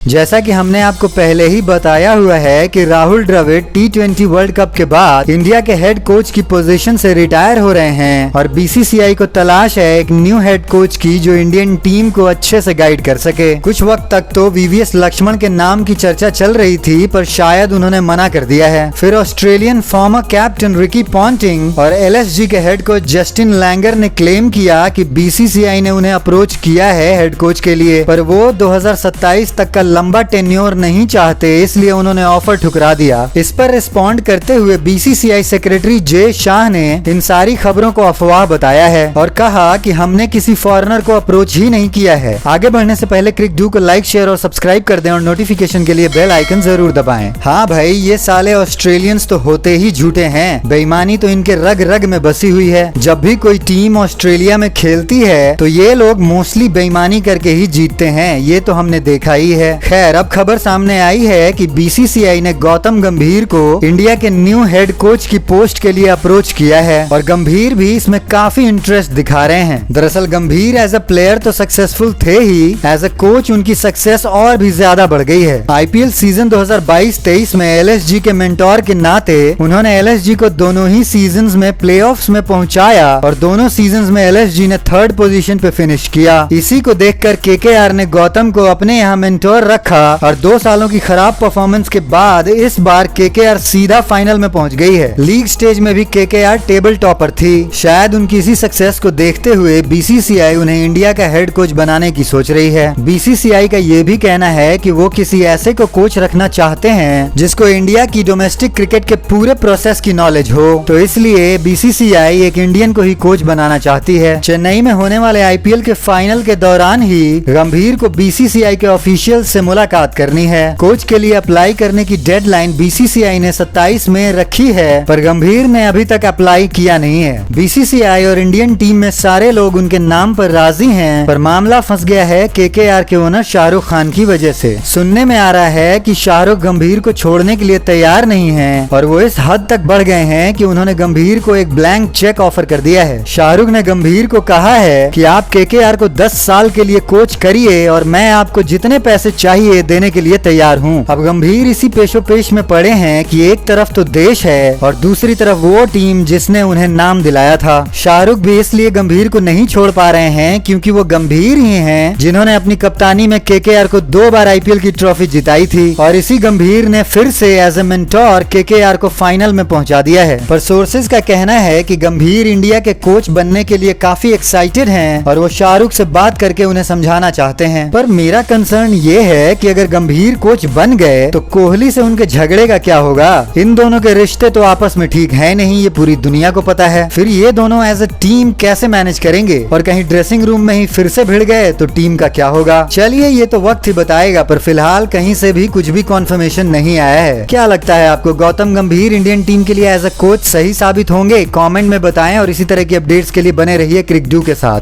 जैसा कि हमने आपको पहले ही बताया हुआ है कि Rahul Dravid T20 world cup के बाद इंडिया के हेड कोच की पोजीशन से रिटायर हो रहे हैं और बीसीसीआई को तलाश है एक न्यू हेड कोच की जो इंडियन टीम को अच्छे से गाइड कर सके। कुछ वक्त तक तो वीवीएस लक्ष्मण के नाम की चर्चा चल रही थी, पर शायद उन्होंने मना कर दिया है। फिर Australian former captain Ricky Ponting और एलएसजी के हेड कोच जस्टिन लैंगर ने क्लेम किया कि बीसीसीआई ने उन्हें अप्रोच किया है हेड कोच के लिए, पर वो 2027 तक का लंबा टेन्योर नहीं चाहते, इसलिए उन्होंने ऑफर ठुकरा दिया। इस पर रिस्पॉन्ड करते हुए बीसीसीआई सेक्रेटरी जे शाह ने इन सारी खबरों को अफवाह बताया है और कहा कि हमने किसी फॉरेनर को अप्रोच ही नहीं किया है। आगे बढ़ने से पहले क्रिक डू को लाइक, शेयर और सब्सक्राइब कर दें और नोटिफिकेशन के लिए बेल आइकन जरूर दबाएं। हाँ भाई, ये साले ऑस्ट्रेलियंस तो होते ही झूठे हैं, बेईमानी तो इनके रग रग में बसी हुई है। जब भी कोई टीम ऑस्ट्रेलिया में खेलती है तो ये लोग मोस्टली बेईमानी करके ही जीतते हैं, ये तो हमने देखा ही है। खैर, अब खबर सामने आई है कि बीसीसीआई ने गौतम गंभीर को इंडिया के न्यू हेड कोच की पोस्ट के लिए अप्रोच किया है और गंभीर भी इसमें काफी इंटरेस्ट दिखा रहे हैं। दरअसल गंभीर एज अ प्लेयर तो सक्सेसफुल थे ही, एज अ कोच उनकी सक्सेस और भी ज्यादा बढ़ गई है। आईपीएल सीजन 2022-23 में एलएसजी के मेंटोर के नाते उन्होंने एलएसजी को दोनों ही सीजन्स में प्लेऑफ्स में पहुंचाया और दोनों सीजन्स में एलएसजी ने 3rd पोजीशन पे फिनिश किया। इसी को देखकर केकेआर ने गौतम को अपने यहाँ मेंटोर रखा और 2 सालों की खराब परफॉर्मेंस के बाद इस बार केकेआर सीधा फाइनल में पहुंच गई है। लीग स्टेज में भी केकेआर टेबल टॉपर थी। शायद उनकी इसी सक्सेस को देखते हुए बीसीसीआई उन्हें इंडिया का हेड कोच बनाने की सोच रही है। बीसीसीआई का ये भी कहना है कि वो किसी ऐसे को कोच रखना चाहते हैं जिसको इंडिया की डोमेस्टिक क्रिकेट के पूरे प्रोसेस की नॉलेज हो, तो इसलिए बीसीसीआई एक इंडियन को ही कोच बनाना चाहती है। चेन्नई में होने वाले आईपीएल के फाइनल के दौरान ही गंभीर को बीसीसीआई के ऑफिशियल से मुलाकात करनी है। कोच के लिए अप्लाई करने की डेडलाइन बीसीसीआई ने 27 में रखी है, पर गंभीर ने अभी तक अप्लाई किया नहीं है। बीसीसीआई और इंडियन टीम में सारे लोग उनके नाम पर राजी हैं, पर मामला फंस गया है केकेआर के ओनर शाहरुख खान की वजह से। सुनने में आ रहा है कि शाहरुख गंभीर को छोड़ने के लिए तैयार नहीं है और वो इस हद तक बढ़ गए हैं कि उन्होंने गंभीर को एक ब्लैंक चेक ऑफर कर दिया है। शाहरुख ने गंभीर को कहा है कि आप केकेआर को 10 साल के लिए कोच करिए और मैं आपको जितने पैसे चाहिए देने के लिए तैयार हूँ। अब गंभीर इसी पेशोपेश में पड़े हैं कि एक तरफ तो देश है और दूसरी तरफ वो टीम जिसने उन्हें नाम दिलाया था। शाहरुख भी इसलिए गंभीर को नहीं छोड़ पा रहे हैं क्योंकि वो गंभीर ही हैं जिन्होंने अपनी कप्तानी में केकेआर को 2 बार आईपीएल की ट्रॉफी जिताई थी और इसी गंभीर ने फिर से एज ए मेंटोर केकेआर को फाइनल में पहुंचा दिया है। पर सोर्सेज का कहना है कि गंभीर इंडिया के कोच बनने के लिए काफी एक्साइटेड हैं और वो शाहरुख से बात करके उन्हें समझाना चाहते हैं। पर मेरा कंसर्न ये है कि अगर गंभीर कोच बन गए तो कोहली से उनके झगड़े का क्या होगा। इन दोनों के रिश्ते तो आपस में ठीक है नहीं, ये पूरी दुनिया को पता है। फिर ये दोनों एज ए टीम कैसे मैनेज करेंगे और कहीं ड्रेसिंग रूम में ही फिर से भिड़ गए तो टीम का क्या होगा। चलिए, ये तो वक्त ही बताएगा, पर फिलहाल कहीं से भी कुछ भी कॉन्फर्मेशन नहीं आया है। क्या लगता है आपको, गौतम गंभीर इंडियन टीम के लिए एज ए कोच सही साबित होंगे? कॉमेंट में बताएं और इसी तरह की अपडेट्स के लिए बने रहिए क्रिक डू के साथ।